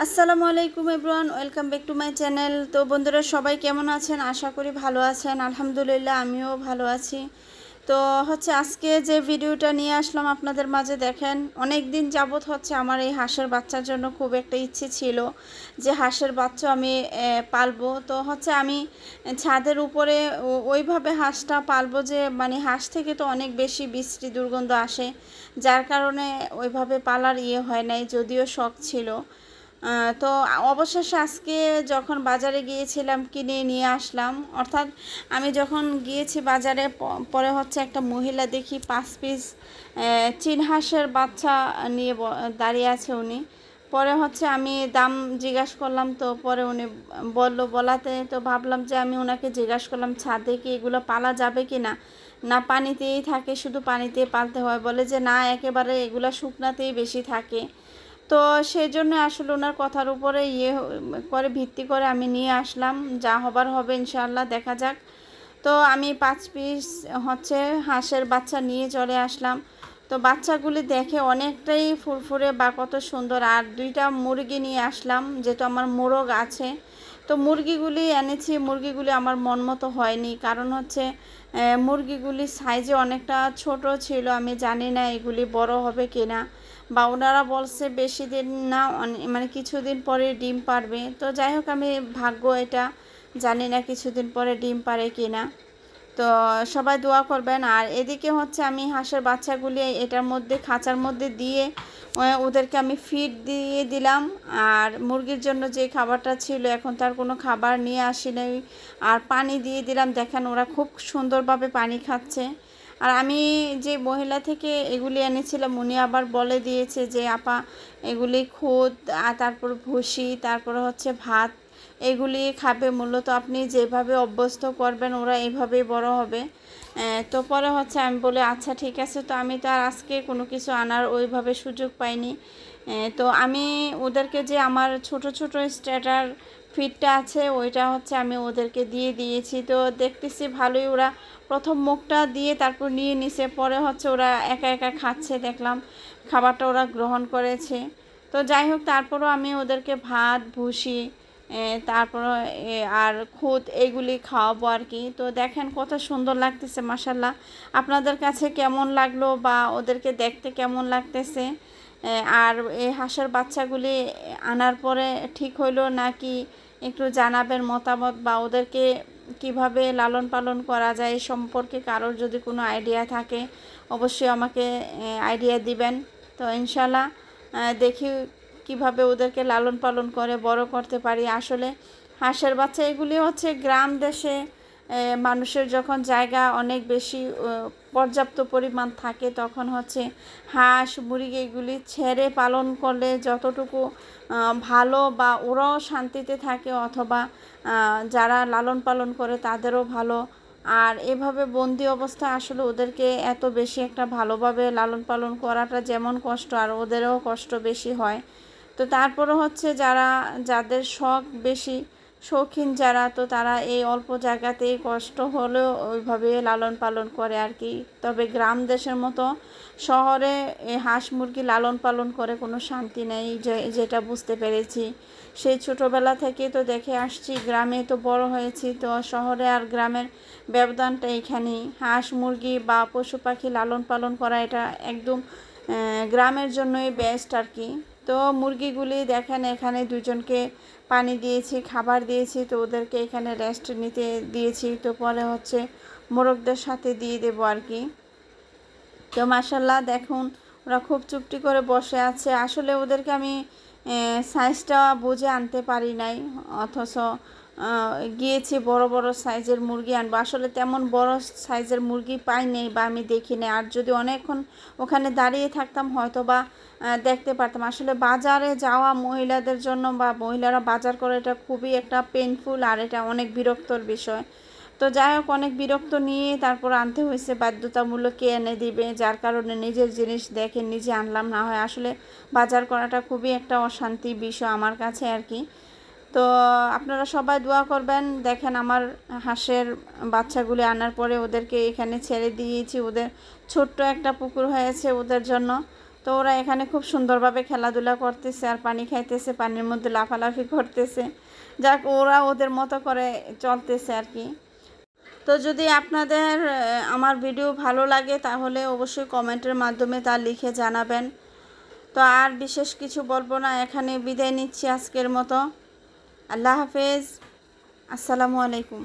আসসালামু আলাইকুম everyone, welcome back to my channel. তো বন্ধুরা সবাই কেমন আছেন? আশা করি ভালো আছেন। আলহামদুলিল্লাহ আমিও ভালো আছি। তো আজকে যে ভিডিওটা নিয়ে আসলাম আপনাদের মাঝে, দেখেন অনেক দিন যাবত আমার এই হাঁসের বাচ্চার জন্য খুব একটা ইচ্ছে ছিল যে হাঁসের বাচ্চা আমি পালবো। তো আমি ছাদের উপরে ওইভাবে হাঁসটা পালবো যে মানে হাঁস থেকে তো অনেক বেশি বিশ্রী দুর্গন্ধ আসে, যার কারণে ওইভাবে পালার হয় নাই, যদিও শখ ছিল। তো অবশেষে আজকে যখন বাজারে গিয়েছিলাম কিনে নিয়ে আসলাম, অর্থাৎ আমি যখন গিয়েছি বাজারে, পরে একটা মহিলা দেখি 5 পিস চীন হাঁসের বাচ্চা নিয়ে দাঁড়িয়ে আছে উনি। পরে আমি দাম জিজ্ঞাসা করলাম, তো পরে উনি বলাতে তো ভাবলাম যে আমি ওনাকে জিজ্ঞাসা করলাম ছাদে কি এগুলো পালা যাবে কি না, না পানিতেই থাকে, শুধু পানিতেই পালতে হয়। বলে যে না, একেবারে এগুলো শুকনাতেই বেশি থাকে। তো সেই জন্য আসলে ওনার কথার উপরে করে ভিত্তি করে আমি নিয়ে আসলাম, যা হবার হবে ইনশাআল্লাহ, দেখা যাক। তো আমি 5 পিস হাঁসের বাচ্চা নিয়ে চলে আসলাম। তো বাচ্চাগুলি দেখে অনেকটাই ফুরফুরে বা কত সুন্দর। আর 2টা মুরগি নিয়ে আসলাম, যেহেতু আমার মোরগ আছে। তো মুরগিগুলি এনেছি, মুরগিগুলি আমার মন মতো হয়নি, কারণ মুরগিগুলি সাইজে অনেকটা ছোট ছিল। আমি জানি না এগুলি বড় হবে কিনা, বা ওনারা বলছে বেশি দিন না, মানে কিছুদিন পরে ডিম পারবে। তো যাই হোক, আমি ভাগ্য এটা, জানি না কিছুদিন পরে ডিম পারে কিনা। তো সবাই দোয়া করবেন। আর এদিকে আমি হাঁসের বাচ্চাগুলি এটার মধ্যে, খাঁচার মধ্যে দিয়ে ওদেরকে আমি ফিড দিয়ে দিলাম। আর মুরগির জন্য যে খাবারটা ছিল, এখন তার কোনো খাবার নিয়ে আসি নাই। আর পানি দিয়ে দিলাম, দেখেন ওরা খুব সুন্দরভাবে পানি খাচ্ছে। আর আমি যে মহিলা থেকে এগুলি এনেছিলাম, উনি আবার বলে দিয়েছে যে আপা, এগুলি খুদ আর তারপর ভুসি, তারপরে ভাত, এগুলি খাবে। মূলত আপনি যেভাবে অভ্যস্ত করবেন ওরা এইভাবেই বড় হবে। তো পরে আমি বলে আচ্ছা ঠিক আছে। তো আমি তো আর আজকে কোনো কিছু আনার ওইভাবে সুযোগ পাইনি। তো আমি ওদেরকে যে আমার ছোট ছোট স্টার্টার ফিডটা আছে, ওইটা আমি ওদেরকে দিয়ে দিয়েছি। তো দেখতেছি ভালোই, ওরা প্রথম মুখটা দিয়ে তারপর নিয়ে নিছে, পরে ওরা একা একা খাচ্ছে, দেখলাম খাবারটা ওরা গ্রহণ করেছে। তো যাই হোক, তারপরও আমি ওদেরকে ভাত, ভুসি, তারপর আর খুদ এগুলি খাওয়াবো আর কি। তো দেখেন কত সুন্দর লাগতেছে মাশাল্লাহ। আপনাদের কাছে কেমন লাগলো বা ওদেরকে দেখতে কেমন লাগতেছে? আর এই হাঁসের বাচ্চাগুলি আনার পরে ঠিক হইলো নাকি একটু জানাবেন মতামত, বা ওদেরকে কিভাবে লালন পালন করা যায় এই সম্পর্কে কারোর যদি কোনো আইডিয়া থাকে অবশ্যই আমাকে আইডিয়া দিবেন। তো ইনশাল্লাহ দেখি কিভাবে ওদেরকে লালন পালন করে বড় করতে পারি। আসলে হাঁসের বাচ্চা এগুলি গ্রাম দেশে মানুষের যখন জায়গা অনেক বেশি পর্যাপ্ত পরিমাণ থাকে, তখন হাঁস মুরগি এগুলি ছেড়ে পালন করলে যতটুকু ভালো, বা ওরাও শান্তিতে থাকে, অথবা যারা লালন পালন করে তাদেরও ভালো। আর এভাবে বন্দি অবস্থা আসলে ওদেরকে এত বেশি একটা ভালোভাবে লালন পালন করাটা যেমন কষ্ট, আর ওদেরও কষ্ট বেশি হয়। তো তারপরে যাদের শখ বেশি, শৌখিন যারা, তো তারা এই অল্প জায়গাতেই কষ্ট হলেও ওইভাবে লালন পালন করে আর কি। তবে গ্রাম দেশের মতো শহরে হাঁস মুরগি লালন পালন করে কোনো শান্তি নেই, যেটা বুঝতে পেরেছি। সেই ছোটোবেলা থেকে তো দেখে আসছি, গ্রামে তো বড় হয়েছি। তো শহরে আর গ্রামের ব্যবধানটা এইখানেই। হাঁস মুরগি বা পশু পাখি লালন পালন করা এটা একদম গ্রামের জন্যই বেস্ট আর কি। তো মুরগিগুলি দেখেন, এখানে দুজনকে পানি দিয়েছি, খাবার দিয়েছি, তো ওদেরকে এখানে রেস্ট নিতে দিয়েছি। তো পরে মোরগদের সাথে দিয়ে দেবো আর কি। তো মাশাল্লাহ দেখুন, ওরা খুব চুপটি করে বসে আছে। আসলে ওদেরকে আমি সাইজটা বুঝে আনতে পারি নাই, অথচ গিয়েছি বড় বড় সাইজের মুরগি আনবো। আসলে তেমন বড় সাইজের মুরগি পাই নেই, বা আমি দেখি নাই। আর যদি অনেকক্ষণ ওখানে দাঁড়িয়ে থাকতাম হয়তো বা দেখতে পারতাম। আসলে বাজারে যাওয়া মহিলাদের জন্য, বা মহিলারা বাজার করে, এটা খুবই একটা পেইনফুল, আর এটা অনেক বিরক্তর বিষয়। তো যাই হোক, অনেক বিরক্ত নিয়ে তারপর আনতে হয়েছে, বাধ্যতামূলক কে এনে দিবে, যার কারণে নিজের জিনিস দেখে নিজে আনলাম। না হয় আসলে বাজার করাটা খুবই একটা অশান্তি বিষয় আমার কাছে আর কি। তো আপনারা সবাই দোয়া করবেন। দেখেন আমার হাঁসের বাচ্চাগুলি আনার পরে ওদেরকে এখানে ছেড়ে দিয়েছি, ওদের ছোট্ট একটা পুকুর হয়েছে ওদের জন্য। তো ওরা এখানে খুব সুন্দরভাবে খেলাধুলা করতেছে আর পানি খাইতেছে, পানির মধ্যে লাফালাফি করতেছে। যাক, ওরা ওদের মতো করে চলতেছে আর কি। তো যদি আপনাদের আমার ভিডিও ভালো লাগে তাহলে অবশ্যই কমেন্টের মাধ্যমে তা লিখে জানাবেন। তো আর বিশেষ কিছু বলবো না, এখানে বিদায় নিচ্ছি আজকের মতো। আল্লাহ হাফেজ, আসসালামু আলাইকুম।